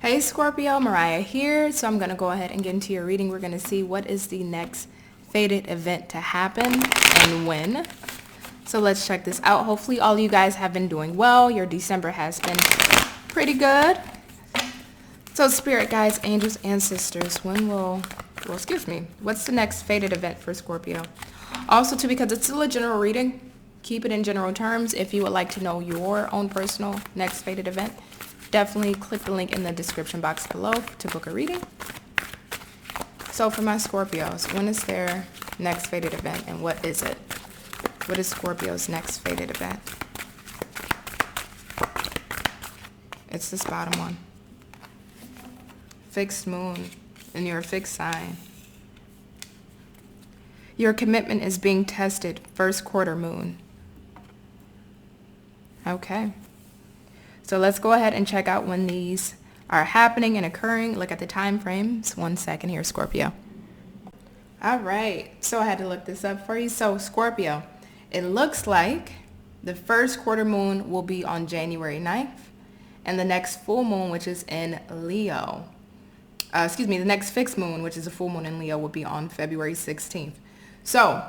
Hey Scorpio, Mariah here. So I'm going to go ahead and get into your reading. We're going to see what is the next fated event to happen and when. So let's check this out. Hopefully all you guys have been doing well. Your December has been pretty good. So spirit guides, angels, and sisters, what's the next fated event for Scorpio? Also too, because it's still a general reading, keep it in general terms. If you would like to know your own personal next fated event, definitely click the link in the description box below to book a reading. So for my Scorpios, when is their next fated event and what is it? What is Scorpio's next fated event? It's this bottom one. Fixed moon in your fixed sign. Your commitment is being tested, first quarter moon. Okay. So let's go ahead and check out when these are happening and occurring. Look at the time frames. 1 second here, Scorpio. All right. So I had to look this up for you. So Scorpio, it looks like the first quarter moon will be on January 9th. And the next full moon, which is in Leo. The next fixed moon, which is a full moon in Leo, will be on February 16th. So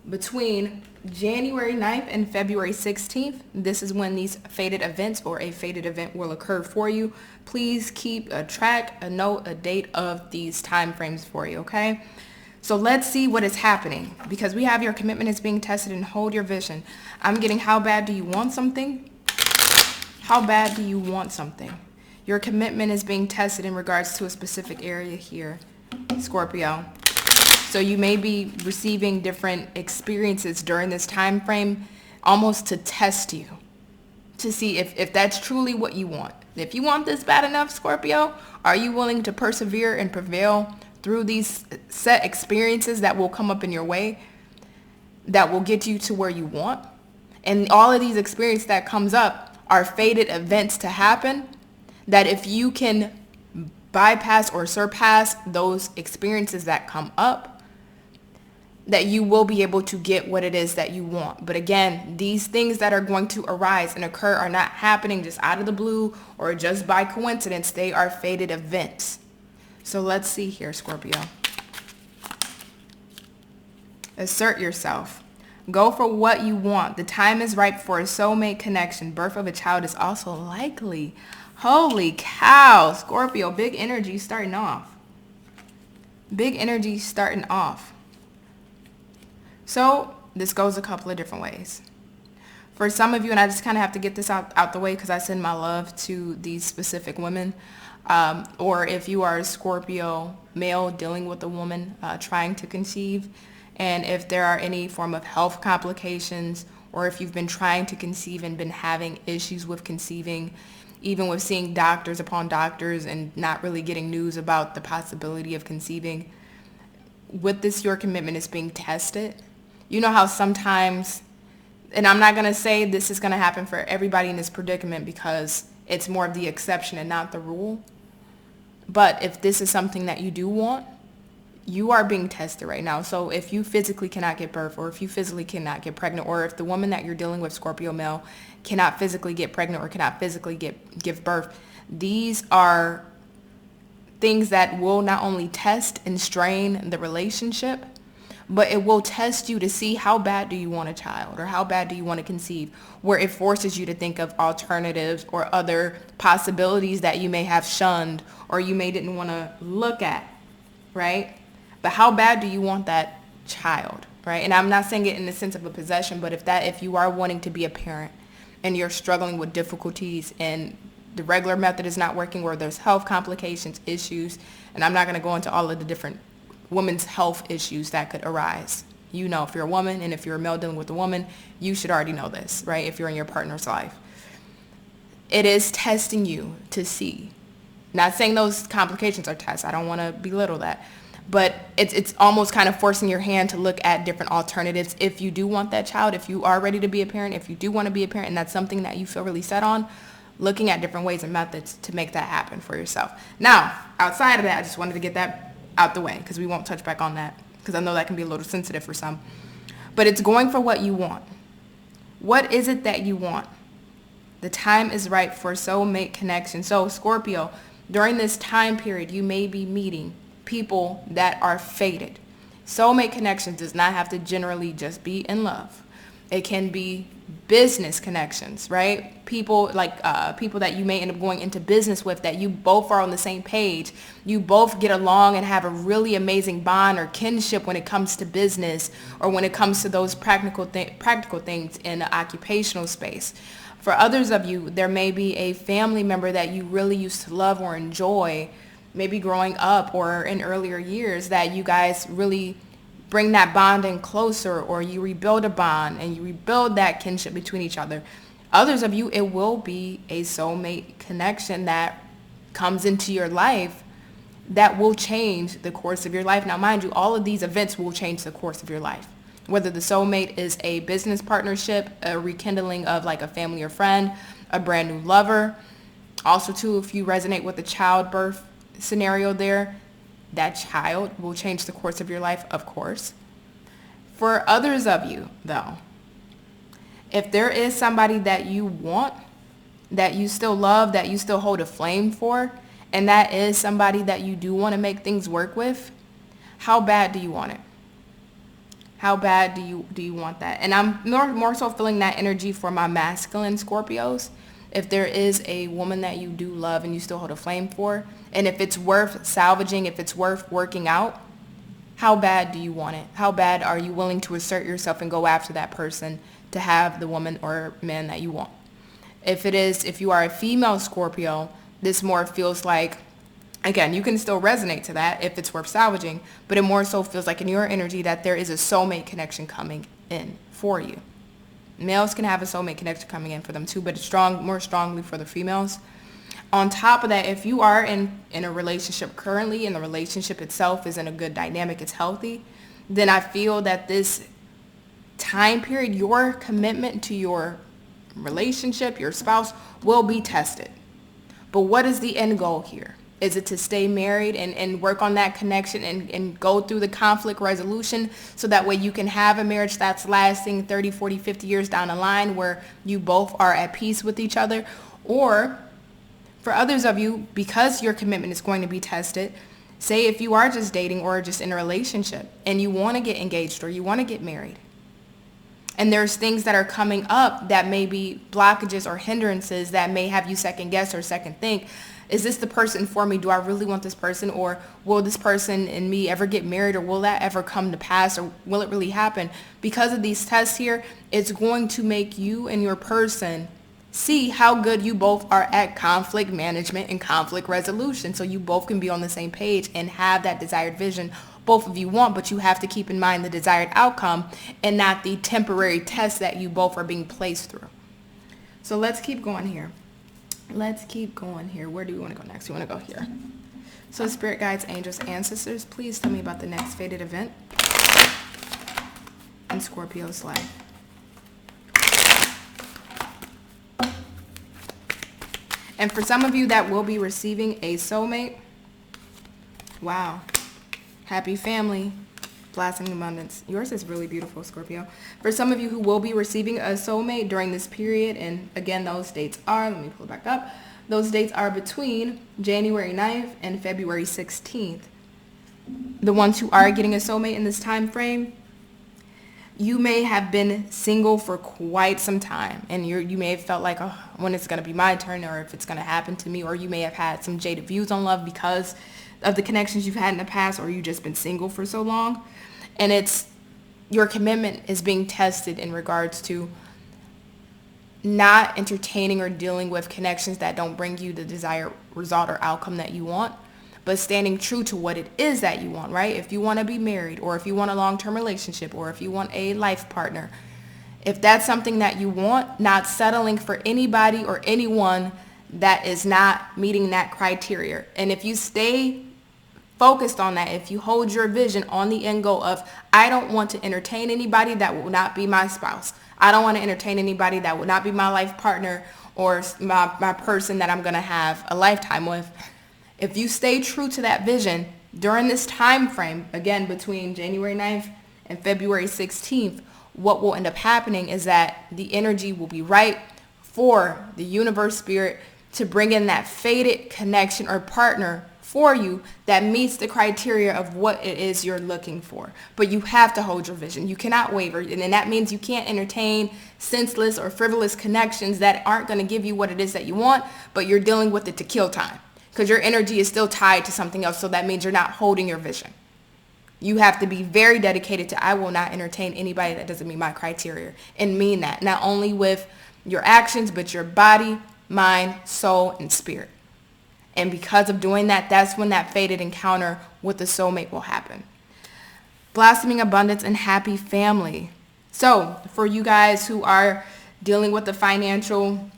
between January 9th and February 16th, this is when these fated events or a fated event will occur for you. Please keep a track, a note, a date of these time frames for you, okay? So let's see what is happening, because we have your commitment is being tested and hold your vision. I'm getting how bad do you want something? How bad do you want something? Your commitment is being tested in regards to a specific area here, Scorpio. So you may be receiving different experiences during this time frame almost to test you, to see if that's truly what you want. If you want this bad enough, Scorpio, are you willing to persevere and prevail through these set experiences that will come up in your way that will get you to where you want? And all of these experiences that comes up are fated events to happen, that if you can bypass or surpass those experiences that come up, that you will be able to get what it is that you want. But again, these things that are going to arise and occur are not happening just out of the blue or just by coincidence. They are fated events. So let's see here, Scorpio. Assert yourself. Go for what you want. The time is ripe for a soulmate connection. Birth of a child is also likely. Holy cow, Scorpio, big energy starting off. Big energy starting off. So this goes a couple of different ways. For some of you, and I just kind of have to get this out the way because I send my love to these specific women. Or if you are a Scorpio male dealing with a woman trying to conceive, and if there are any form of health complications, or if you've been trying to conceive and been having issues with conceiving, even with seeing doctors upon doctors and not really getting news about the possibility of conceiving, with this, your commitment is being tested. You know how sometimes, and I'm not going to say this is going to happen for everybody in this predicament because it's more of the exception and not the rule. But if this is something that you do want, you are being tested right now. So if you physically cannot get birth, or if you physically cannot get pregnant, or if the woman that you're dealing with, Scorpio male, cannot physically get pregnant or cannot physically give birth, these are things that will not only test and strain the relationship, but it will test you to see how bad do you want a child or how bad do you want to conceive, where it forces you to think of alternatives or other possibilities that you may have shunned or you may didn't want to look at, right? But how bad do you want that child, right? And I'm not saying it in the sense of a possession, but if you are wanting to be a parent and you're struggling with difficulties and the regular method is not working, where there's health complications, issues, and I'm not going to go into all of the different women's health issues that could arise. You know, if you're a woman and if you're a male dealing with a woman, you should already know this, right? If you're in your partner's life. It is testing you to see. Not saying those complications are tests. I don't want to belittle that. But it's almost kind of forcing your hand to look at different alternatives. If you do want that child, if you are ready to be a parent, if you do want to be a parent and that's something that you feel really set on, looking at different ways and methods to make that happen for yourself. Now, outside of that, I just wanted to get that out the way because we won't touch back on that because I know that can be a little sensitive for some. But it's going for what you want. What is it that you want? The time is right for soulmate connection. So Scorpio, During this time period, you may be meeting people that are fated. Soulmate connections does not have to generally just be in love. It can be business connections, right? People people that you may end up going into business with, that you both are on the same page. You both get along and have a really amazing bond or kinship when it comes to business, or when it comes to those practical things in the occupational space. For others of you, there may be a family member that you really used to love or enjoy, maybe growing up or in earlier years, that you guys really bring that bond in closer, or you rebuild a bond and you rebuild that kinship between each other. Others of you, it will be a soulmate connection that comes into your life that will change the course of your life. Now, mind you, all of these events will change the course of your life. Whether the soulmate is a business partnership, a rekindling of like a family or friend, a brand new lover. Also, too, if you resonate with the childbirth scenario there, that child will change the course of your life, of course. For others of you, though, if there is somebody that you want, that you still love, that you still hold a flame for, and that is somebody that you do want to make things work with, how bad do you want it? How bad do you want that? And I'm more so feeling that energy for my masculine Scorpios. If there is a woman that you do love and you still hold a flame for, and if it's worth salvaging, if it's worth working out, how bad do you want it? How bad are you willing to assert yourself and go after that person to have the woman or man that you want? If you are a female Scorpio, this more feels like, again, you can still resonate to that if it's worth salvaging, but it more so feels like in your energy that there is a soulmate connection coming in for you. Males can have a soulmate connection coming in for them too, but it's more strongly for the females. On top of that, if you are in a relationship currently and the relationship itself is in a good dynamic, it's healthy, then I feel that this time period, your commitment to your relationship, your spouse, will be tested. But what is the end goal here? Is it to stay married and work on that connection and go through the conflict resolution so that way you can have a marriage that's lasting 30, 40, 50 years down the line where you both are at peace with each other? Or for others of you, because your commitment is going to be tested, say if you are just dating or just in a relationship and you want to get engaged or you want to get married, and there's things that are coming up that may be blockages or hindrances that may have you second guess or second think, is this the person for me? Do I really want this person? Or will this person and me ever get married? Or will that ever come to pass? Or will it really happen? Because of these tests here, it's going to make you and your person see how good you both are at conflict management and conflict resolution. So you both can be on the same page and have that desired vision both of you want, but you have to keep in mind the desired outcome and not the temporary test that you both are being placed through. So let's keep going here. Where do we want to go next? We want to go here. So spirit guides, angels, ancestors, please tell me about the next fated event in Scorpio's life. And for some of you that will be receiving a soulmate, wow, happy family, blessing abundance. Yours is really beautiful, Scorpio. For some of you who will be receiving a soulmate during this period, and again, those dates are, let me pull it back up. Those dates are between January 9th and February 16th. The ones who are getting a soulmate in this time frame, you may have been single for quite some time, and you may have felt like, oh, when it's going to be my turn, or if it's going to happen to me, or you may have had some jaded views on love because of the connections you've had in the past, or you've just been single for so long. And it's your commitment is being tested in regards to not entertaining or dealing with connections that don't bring you the desired result or outcome that you want, but standing true to what it is that you want, right? If you want to be married, or if you want a long-term relationship, or if you want a life partner, if that's something that you want, not settling for anybody or anyone that is not meeting that criteria. And if you stay focused on that, if you hold your vision on the end goal of, I don't want to entertain anybody that will not be my spouse. I don't want to entertain anybody that will not be my life partner or my person that I'm going to have a lifetime with. If you stay true to that vision during this time frame, again, between January 9th and February 16th, what will end up happening is that the energy will be right for the universe, spirit, to bring in that fated connection or partner for you that meets the criteria of what it is you're looking for. But you have to hold your vision. You cannot waver. And then that means you can't entertain senseless or frivolous connections that aren't going to give you what it is that you want, but you're dealing with it to kill time because your energy is still tied to something else. So that means you're not holding your vision. You have to be very dedicated to, I will not entertain anybody that doesn't meet my criteria, and mean that not only with your actions, but your body, mind, soul, and spirit. And because of doing that, that's when that fated encounter with the soulmate will happen. Blossoming abundance and happy family. So for you guys who are dealing with the financial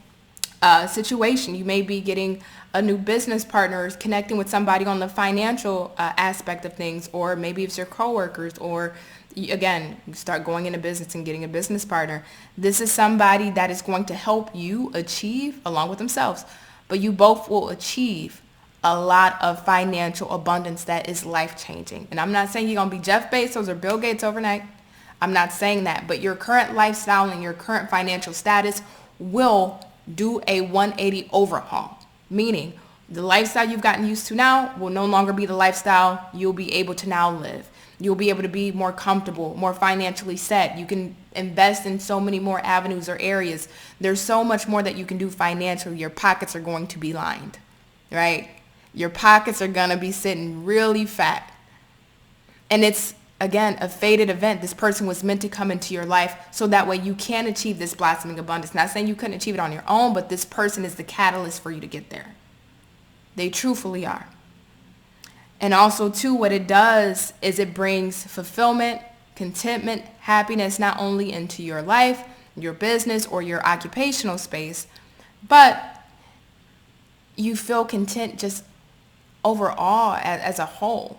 situation, you may be getting a new business partner, connecting with somebody on the financial aspect of things, or maybe it's your coworkers, or again, you start going into business and getting a business partner. This is somebody that is going to help you achieve, along with themselves, but you both will achieve a lot of financial abundance that is life-changing. And I'm not saying you're going to be Jeff Bezos or Bill Gates overnight. I'm not saying that. But your current lifestyle and your current financial status will do a 180 overhaul. Meaning the lifestyle you've gotten used to now will no longer be the lifestyle you'll be able to now live. You'll be able to be more comfortable, more financially set. You can invest in so many more avenues or areas. There's so much more that you can do financially. Your pockets are going to be lined, right? Your pockets are going to be sitting really fat. And it's, again, a fated event. This person was meant to come into your life so that way you can achieve this blossoming abundance. Not saying you couldn't achieve it on your own, but this person is the catalyst for you to get there. They truthfully are. And also, too, what it does is it brings fulfillment, contentment, happiness, not only into your life, your business, or your occupational space, but you feel content just overall as a whole.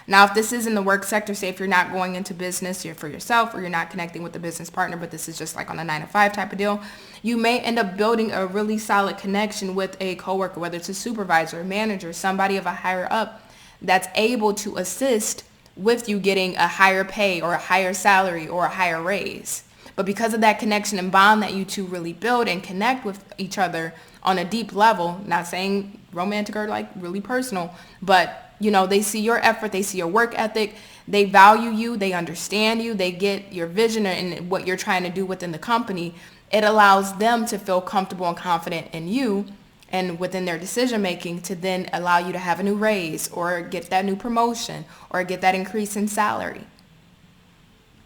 Now, if this is in the work sector, say if you're not going into business, you're for yourself, or you're not connecting with a business partner, but this is just like on a 9-to-5 type of deal, you may end up building a really solid connection with a coworker, whether it's a supervisor, a manager, somebody of a higher up that's able to assist with you getting a higher pay or a higher salary or a higher raise. But because of that connection and bond that you two really build and connect with each other on a deep level, not saying romantic or like really personal, but you know, they see your effort, they see your work ethic, they value you, they understand you, they get your vision and what you're trying to do within the company. It allows them to feel comfortable and confident in you and within their decision making to then allow you to have a new raise or get that new promotion or get that increase in salary.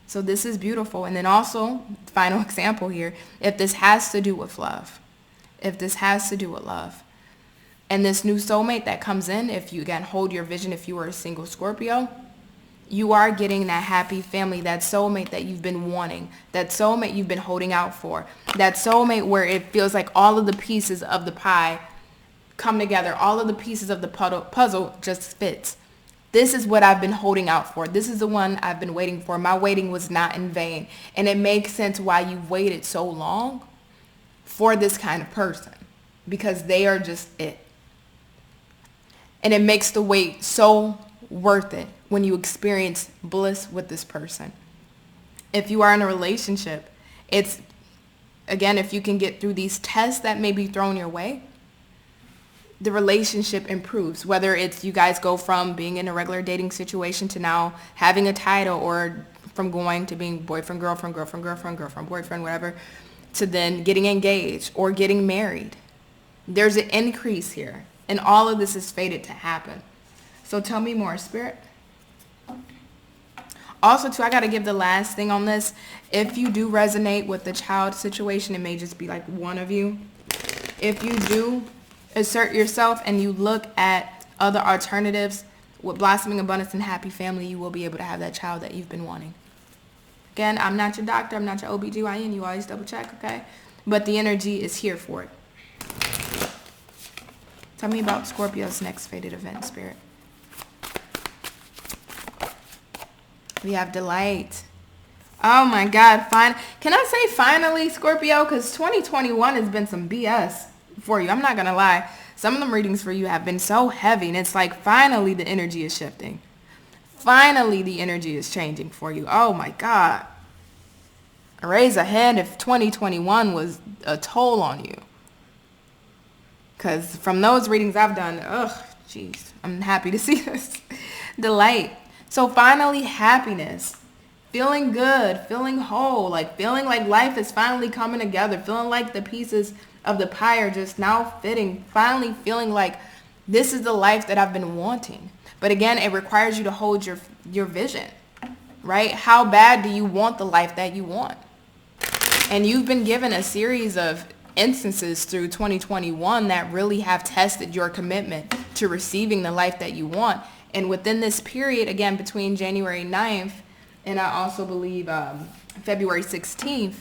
So this is beautiful. And then also, final example here, if this has to do with love, and this new soulmate that comes in, if you, again, hold your vision, if you are a single Scorpio, you are getting that happy family, that soulmate that you've been wanting, that soulmate you've been holding out for, that soulmate where it feels like all of the pieces of the pie come together, all of the pieces of the puzzle just fits. This is what I've been holding out for. This is the one I've been waiting for. My waiting was not in vain. And it makes sense why you've waited so long for this kind of person, because they are just it. And it makes the wait so worth it when you experience bliss with this person. If you are in a relationship, it's, again, if you can get through these tests that may be thrown your way, the relationship improves. Whether it's you guys go from being in a regular dating situation to now having a title, or from going to being boyfriend, girlfriend, girlfriend, girlfriend, girlfriend, boyfriend, whatever, to then getting engaged or getting married. There's an increase here. And all of this is fated to happen. So tell me more, Spirit. Also, too, I got to give the last thing on this. If you do resonate with the child situation, it may just be like one of you. If you do assert yourself and you look at other alternatives with blossoming abundance and happy family, you will be able to have that child that you've been wanting. Again, I'm not your doctor. I'm not your OBGYN. You always double check, okay? But the energy is here for it. Tell me about Scorpio's next fated event, Spirit. We have delight. Oh my God. Can I say finally, Scorpio? Because 2021 has been some BS for you. I'm not going to lie. Some of them readings for you have been so heavy. And it's like finally the energy is shifting. Finally the energy is changing for you. Oh my God. Raise a hand if 2021 was a toll on you. Because from those readings I've done, jeez, I'm happy to see this. Delight. So finally, happiness. Feeling good, feeling whole, like feeling like life is finally coming together, feeling like the pieces of the pie are just now fitting, finally feeling like this is the life that I've been wanting. But again, it requires you to hold your vision, right? How bad do you want the life that you want? And you've been given a series of instances through 2021 that really have tested your commitment to receiving the life that you want. And within this period, again, between January 9th and I also believe February 16th,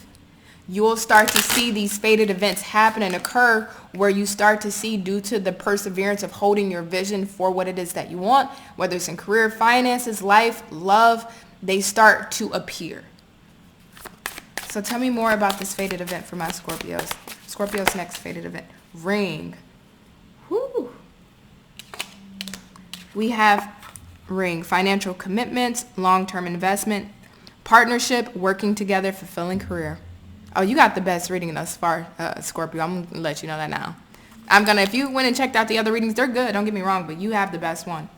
you'll start to see these fated events happen and occur where you start to see, due to the perseverance of holding your vision for what it is that you want, whether it's in career, finances, life, love, they start to appear. So tell me more about this fated event for my Scorpios. Scorpio's next fated event. Ring. Whoo. We have ring. Financial commitments, long-term investment, partnership, working together, fulfilling career. Oh, you got the best reading thus far, Scorpio. I'm going to let you know that now. If you went and checked out the other readings, they're good. Don't get me wrong, but you have the best one.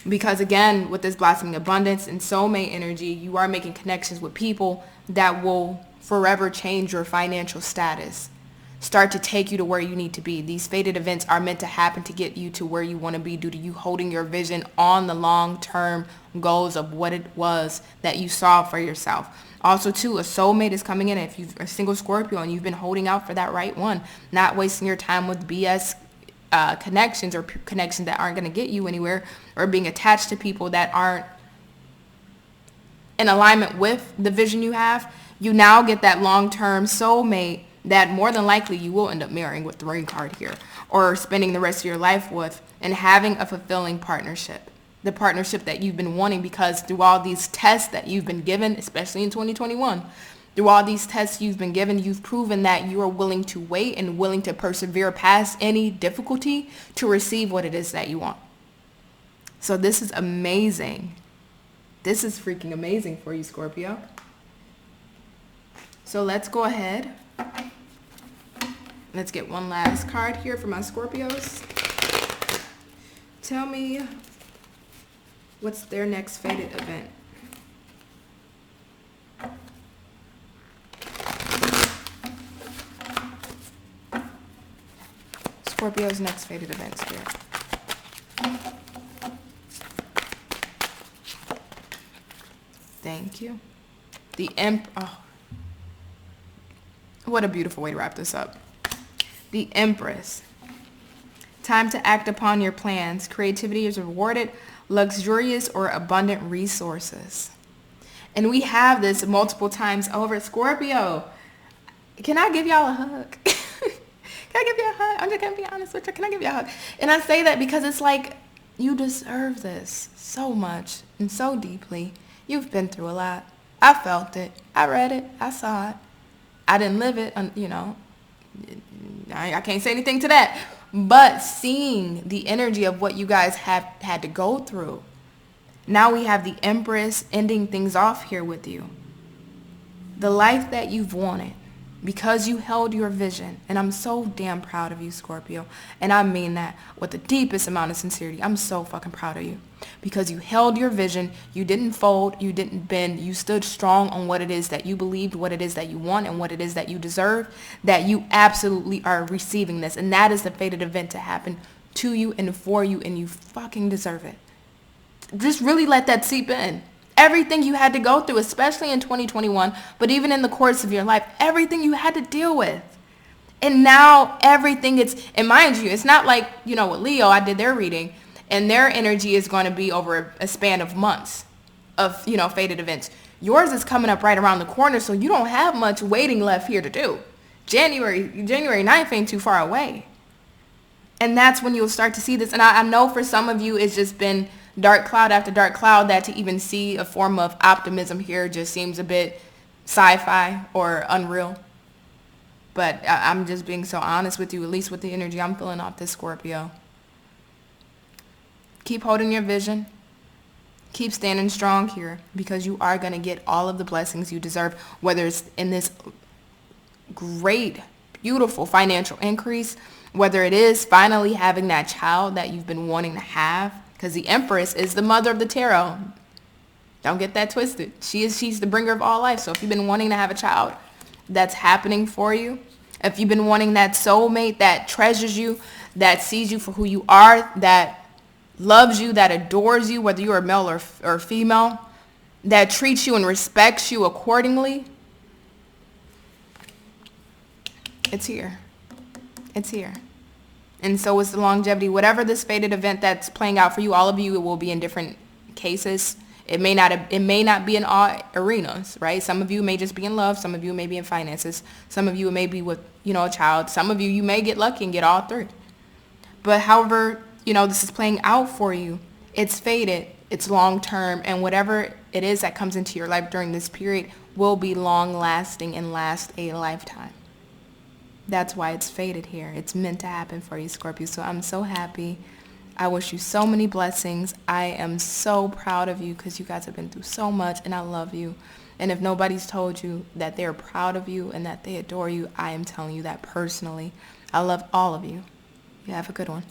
Because again, with this blossoming abundance and soulmate energy, you are making connections with people that will forever change your financial status. Start to take you to where you need to be. These fated events are meant to happen to get you to where you want to be due to you holding your vision on the long-term goals of what it was that you saw for yourself. Also, too, a soulmate is coming in. If you're a single Scorpio and you've been holding out for that right one, not wasting your time with BS connections or connections that aren't going to get you anywhere, or being attached to people that aren't in alignment with the vision you have, you now get that long-term soulmate that more than likely you will end up marrying with the ring card here, or spending the rest of your life with, and having a fulfilling partnership. The partnership that you've been wanting, because through all these tests that you've been given, especially in 2021, through all these tests you've been given, you've proven that you are willing to wait and willing to persevere past any difficulty to receive what it is that you want. So this is amazing. This is freaking amazing for you, Scorpio. So let's go ahead. Let's get one last card here for my Scorpios. Tell me what's their next fated event. Scorpio's next fated event, Spirit. Thank you. The oh, what a beautiful way to wrap this up. The Empress. Time to act upon your plans. Creativity is rewarded. Luxurious or abundant resources. And we have this multiple times over. Scorpio, can I give y'all a hug? Can I give you a hug? I'm just going to be honest with you. Can I give you a hug? And I say that because it's like, you deserve this so much and so deeply. You've been through a lot. I felt it. I read it. I saw it. I didn't live it, I can't say anything to that. But seeing the energy of what you guys have had to go through, now we have the Empress ending things off here with you. The life that you've wanted, because you held your vision. And I'm so damn proud of you, Scorpio. And I mean that with the deepest amount of sincerity. I'm so fucking proud of you. Because you held your vision. You didn't fold. You didn't bend. You stood strong on what it is that you believed, what it is that you want, and what it is that you deserve. That you absolutely are receiving this. And that is the fated event to happen to you and for you. And you fucking deserve it. Just really let that seep in. Everything you had to go through, especially in 2021, but even in the course of your life, everything you had to deal with. And now everything and mind you, it's not like, with Leo, I did their reading, and their energy is going to be over a span of months of, fated events. Yours is coming up right around the corner, so you don't have much waiting left here to do. January 9th ain't too far away. And that's when you'll start to see this. And I know for some of you, it's just been dark cloud after dark cloud, that to even see a form of optimism here just seems a bit sci-fi or unreal. But I'm just being so honest with you, at least with the energy I'm feeling off this Scorpio. Keep holding your vision. Keep standing strong here, because you are going to get all of the blessings you deserve, whether it's in this great, beautiful financial increase, Whether it is finally having that child that you've been wanting to have, because the Empress is the mother of the tarot. Don't get that twisted. She's the bringer of all life. So if you've been wanting to have a child, that's happening for you. If you've been wanting that soulmate that treasures you, that sees you for who you are, that loves you, that adores you, whether you're a male or female, that treats you and respects you accordingly, it's here. It's here. And so is the longevity. Whatever this fated event that's playing out for you, all of you, it will be in different cases. It may not be in all arenas, right? Some of you may just be in love. Some of you may be in finances. Some of you may be with, a child. Some of you may get lucky and get all three. But however, this is playing out for you, it's fated, it's long term, and whatever it is that comes into your life during this period will be long lasting and last a lifetime. That's why it's fated here. It's meant to happen for you, Scorpio. So I'm so happy. I wish you so many blessings. I am so proud of you because you guys have been through so much, and I love you. And if nobody's told you that they're proud of you and that they adore you, I am telling you that personally. I love all of you. You have a good one.